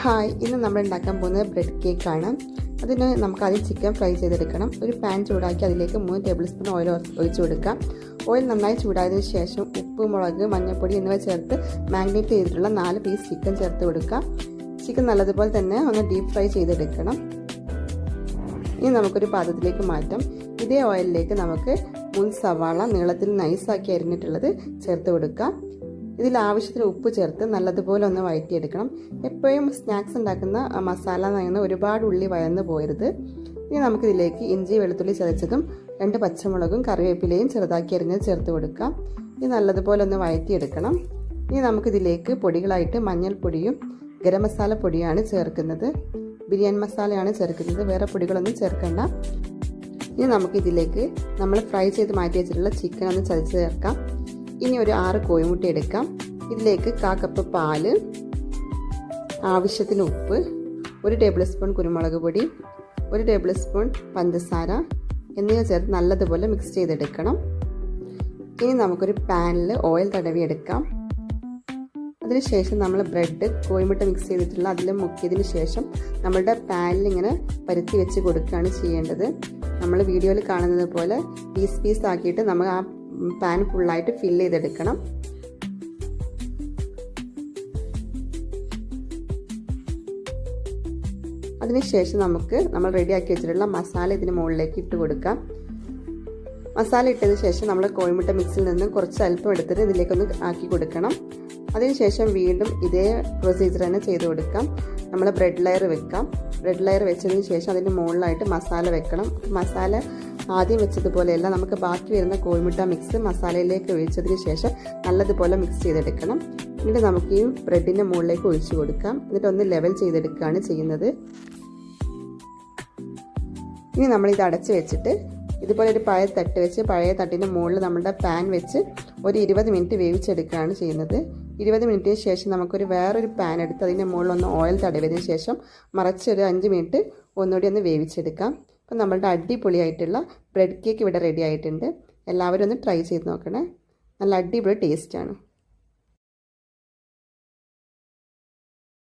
Hi, ഇന്ന് നമ്മൾ ഉണ്ടാക്കാൻ പോകുന്നത് ബ്രെഡ് കേക്കാണ്. അതിന് നമുക്ക് ആദ്യം ചിക്കൻ ഫ്രൈ ചെയ്തെടുക്കണം. ഒരു പാൻ ചൂടാക്കി അതിലേക്ക് 3 ടേബിൾ സ്പൂൺ ഓയിൽ ഒഴിച്ചു കൊടുക്കാം. ഓയിൽ നന്നായി ചൂടായതിനു ശേഷം ഉപ്പ്, മുളക്, മഞ്ഞൾപ്പൊടി എന്നിവ ചേർത്ത് മാഗ്നേറ്റ് ചെയ്തിട്ടുള്ള 4 പീസ് ചിക്കൻ ചേർത്ത് കൊടുക്കാം. ചിക്കൻ നല്ലതുപോലെ തന്നെ ഒന്ന് ഡീപ്പ് ഫ്രൈ ചെയ്തെടുക്കണം. ഇനി നമുക്കൊരു പാത്രത്തിലേക്ക് മാറ്റാം. ഇതേ ഓയിലിലേക്ക് നമുക്ക് 3 സവാള നീളത്തിൽ നൈസാക്കി അരിഞ്ഞിട്ടുള്ളത് ചേർത്ത് കൊടുക്കാം. ഇതിൽ ആവശ്യത്തിന് ഉപ്പ് ചേർത്ത് നല്ലതുപോലെ ഒന്ന് വഴറ്റിയെടുക്കണം. എപ്പോഴും സ്നാക്സ് ഉണ്ടാക്കുന്ന മസാല എന്ന് ഒരുപാട് ഉള്ളി വഴന്ന് പോരുത്. ഇനി നമുക്കിതിലേക്ക് ഇഞ്ചി, വെളുത്തുള്ളി ചതച്ചതും 2 പച്ചമുളകും കറിവേപ്പിലയും ചെറുതാക്കി അരിഞ്ഞത് ചേർത്ത് കൊടുക്കാം. ഇത് നല്ലതുപോലെ ഒന്ന് വഴറ്റിയെടുക്കണം. ഇനി നമുക്കിതിലേക്ക് പൊടികളായിട്ട് മഞ്ഞൾപ്പൊടിയും ഗരം മസാല പൊടിയാണ് ചേർക്കുന്നത്. ബിരിയാണി മസാലയാണ് ചേർക്കുന്നത്, വേറെ പൊടികളൊന്നും ചേർക്കണ്ട. ഇനി നമുക്കിതിലേക്ക് നമ്മൾ ഫ്രൈ ചെയ്ത് മാറ്റി വെച്ചിട്ടുള്ള ചിക്കൻ ഒന്ന് ചതച്ച് ചേർക്കാം. ഇനി ഒരു 6 കോഴിമുട്ട എടുക്കാം. ഇതിലേക്ക് 1/4 കപ്പ് പാല്, ആവശ്യത്തിന് ഉപ്പ്, 1 ടേബിൾ സ്പൂൺ കുരുമുളക് പൊടി, 1 ടേബിൾ സ്പൂൺ പഞ്ചസാര എന്നിവ ചേർത്ത് നല്ലതുപോലെ മിക്സ് ചെയ്തെടുക്കണം. ഇനി നമുക്കൊരു പാനിൽ ഓയിൽ തടവിയെടുക്കാം. അതിനുശേഷം നമ്മൾ ബ്രെഡ് കോഴിമുട്ട മിക്സ് ചെയ്തിട്ടുള്ള അതിൽ മുക്കിയതിന് ശേഷം നമ്മളുടെ പാനിൽ ഇങ്ങനെ പരത്തി വെച്ച് കൊടുക്കുകയാണ് ചെയ്യേണ്ടത്. നമ്മൾ വീഡിയോയിൽ കാണുന്നത് പോലെ പീസ് ആക്കിയിട്ട് നമ്മൾ ആ പാൻ ഫുള്ളായിട്ട് ഫില്ല് ചെയ്തെടുക്കണം. അതിനുശേഷം നമ്മൾ റെഡിയാക്കി വെച്ചിട്ടുള്ള മസാല ഇതിന് മുകളിലേക്ക് ഇട്ട് കൊടുക്കാം. മസാല ഇട്ടതിന് ശേഷം നമ്മൾ കോഴിമുട്ട മിക്സിൽ നിന്ന് കുറച്ച് അല്പം എടുത്തിട്ട് ഇതിലേക്കൊന്ന് ആക്കി കൊടുക്കണം. അതിനുശേഷം വീണ്ടും ഇതേ പ്രൊസീജിയർ തന്നെ ചെയ്ത് കൊടുക്കാം. നമ്മൾ ബ്രെഡ് ലെയർ വെക്കാം. ബ്രെഡ് ലെയർ വെച്ചതിന് ശേഷം അതിൻ്റെ മുകളിലായിട്ട് മസാല വെക്കണം. മസാല ആദ്യം വെച്ചതുപോലെയല്ല, നമുക്ക് ബാക്കി വരുന്ന കോഴിമുട്ട മിക്സ് മസാലയിലേക്ക് ഒഴിച്ചതിന് ശേഷം നല്ലതുപോലെ മിക്സ് ചെയ്തെടുക്കണം. എന്നിട്ട് നമുക്ക് ഈ ബ്രെഡിൻ്റെ മുകളിലേക്ക് ഒഴിച്ചു കൊടുക്കാം. എന്നിട്ട് ഒന്ന് ലെവൽ ചെയ്തെടുക്കുകയാണ് ചെയ്യുന്നത്. ഇനി നമ്മളിത് അടച്ച് വെച്ചിട്ട് ഇതുപോലെ ഒരു പഴയ തട്ട് വെച്ച് പഴയ തട്ടിൻ്റെ മുകളിൽ നമ്മുടെ പാൻ വെച്ച് ഒരു 20 മിനിറ്റ് വേവിച്ചെടുക്കുകയാണ് ചെയ്യുന്നത്. 20 മിനിറ്റിന് ശേഷം നമുക്കൊരു വേറൊരു പാൻ എടുത്ത് അതിൻ്റെ മുകളിൽ ഒന്ന് ഓയിൽ തടവിയതിന് ശേഷം മറച്ചൊരു 5 മിനിറ്റ് ഒന്നുകൂടി ഒന്ന് വേവിച്ചെടുക്കാം. അപ്പം നമ്മളുടെ അടിപൊളിയായിട്ടുള്ള ബ്രെഡ് കേക്ക് ഇവിടെ റെഡി ആയിട്ടുണ്ട്. എല്ലാവരും ഒന്ന് ട്രൈ ചെയ്ത് നോക്കണേ. നല്ല അടിപൊളി ടേസ്റ്റാണ്.